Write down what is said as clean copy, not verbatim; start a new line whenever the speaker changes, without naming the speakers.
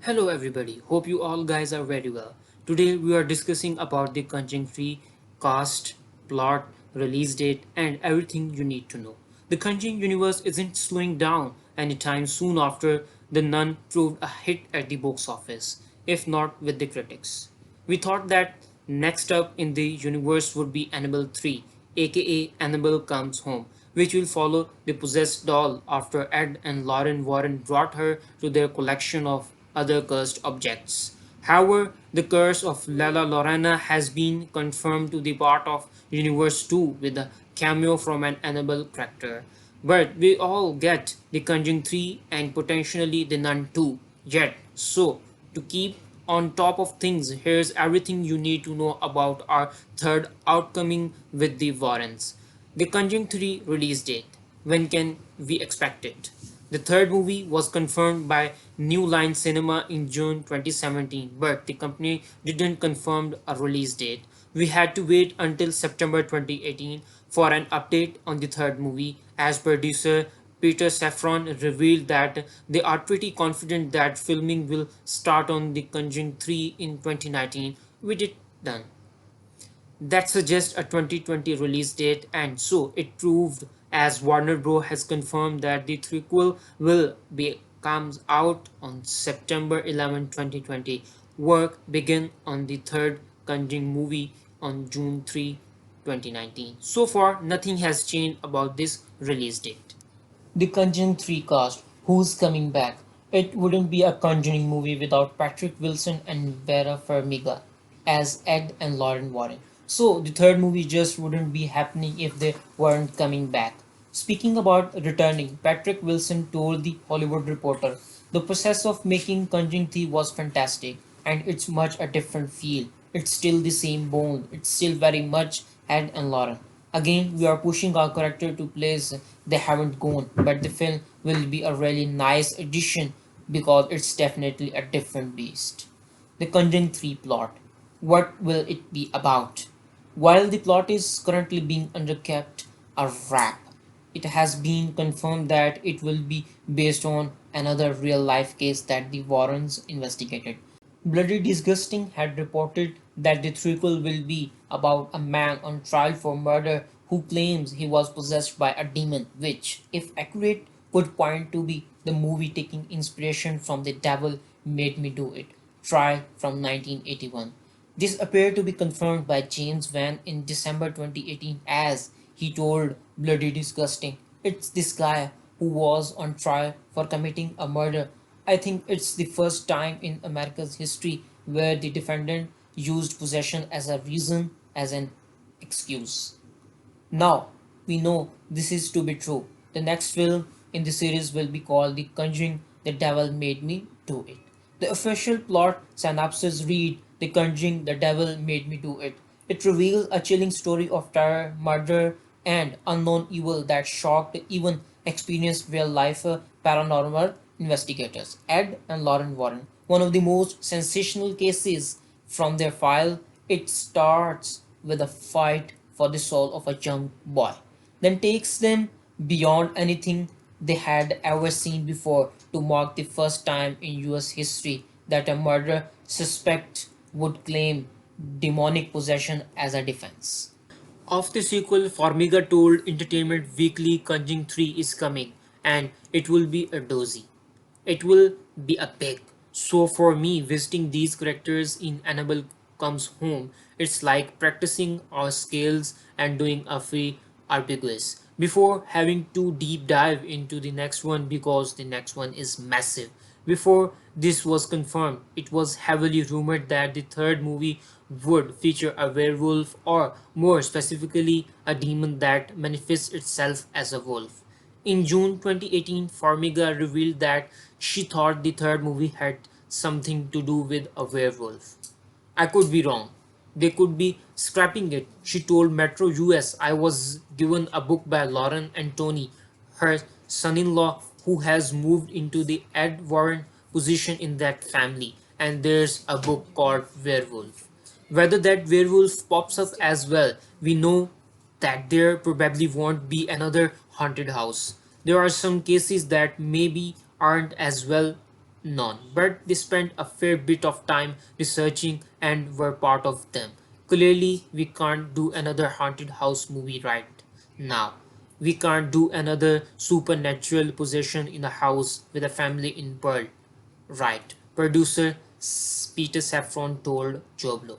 Hello everybody, hope you all guys are very well. Today we are discussing about the Conjuring 3 cast, plot, release date and everything you need to know. The Conjuring universe isn't slowing down anytime soon after The Nun proved a hit at the box office, if not with the critics. We thought that next up in the universe would be Annabelle 3, aka Annabelle Comes Home, which will follow the possessed doll after Ed and Lauren Warren brought her to their collection of other cursed objects. However, the curse of Lala Lorena has been confirmed to be part of Universe 2 with a cameo from an Annabelle character. But we all get the Conjuring 3 and potentially the Nun 2 yet. So, to keep on top of things, here's everything you need to know about our third outcoming with the Warrens. The Conjuring 3 release date. When can we expect it? The third movie was confirmed by New Line Cinema in June 2017, but the company didn't confirm a release date. We had to wait until September 2018 for an update on the third movie, as producer Peter Safran revealed that they are pretty confident that filming will start on The Conjuring 3 in 2019, with it done. That suggests a 2020 release date, and so it proved, as Warner Bros. Has confirmed that the prequel will be comes out on September 11, 2020. Work began on the third Conjuring movie on June 3, 2019. So far, nothing has changed about this release date. The Conjuring 3 cast, who's coming back? It wouldn't be a Conjuring movie without Patrick Wilson and Vera Farmiga as Ed and Lauren Warren. So the third movie just wouldn't be happening if they weren't coming back. Speaking about returning, Patrick Wilson told the Hollywood Reporter, "The process of making Conjuring 3 was fantastic, and it's much a different feel. It's still the same bone, it's still very much Ed and Lauren. Again, we are pushing our character to places they haven't gone, but the film will be a really nice addition because it's definitely a different beast." The Conjuring 3 plot. What will it be about? While the plot is currently being underkept a wrap, it has been confirmed that it will be based on another real life case that the Warrens investigated. Bloody Disgusting had reported that the threequel will be about a man on trial for murder who claims he was possessed by a demon, which, if accurate, could point to be the movie taking inspiration from The Devil Made Me Do It, Try from 1981. This appeared to be confirmed by James Van in December 2018 as he told Bloody Disgusting, "It's this guy who was on trial for committing a murder. I think it's the first time in America's history where the defendant used possession as a reason, as an excuse." Now, we know this is to be true. The next film in the series will be called The Conjuring: The Devil Made Me Do It. The official plot synopsis read: The Conjuring: The Devil Made Me Do It. It reveals a chilling story of terror, murder, and unknown evil that shocked even experienced real life paranormal investigators, Ed and Lauren Warren. One of the most sensational cases from their file, it starts with a fight for the soul of a young boy, then takes them beyond anything they had ever seen before to mark the first time in US history that a murder suspect would claim demonic possession as a defense. Of the sequel, Formiga told Entertainment Weekly Conjuring 3 is coming and it will be a dozy. It will be a big. So for me, visiting these characters in Annabelle Comes Home, it's like practicing our skills and doing a free arpeggios before having to deep dive into the next one because the next one is massive. Before this was confirmed, it was heavily rumored that the third movie would feature a werewolf or, more specifically, a demon that manifests itself as a wolf. In June 2018, Formiga revealed that she thought the third movie had something to do with a werewolf. "I could be wrong. They could be scrapping it," she told Metro US. "I was given a book by Lauren and Tony, her son in law, who has moved into the Ed Warren position in that family, and there's a book called Werewolf." Whether that werewolf pops up as well, we know that there probably won't be another haunted house. There are some cases that maybe aren't as well None, but they spent a fair bit of time researching and were part of them. Clearly, we can't do another haunted house movie right now. We can't do another supernatural possession in a house with a family in Pearl. Right, producer Peter Safran told Joblo.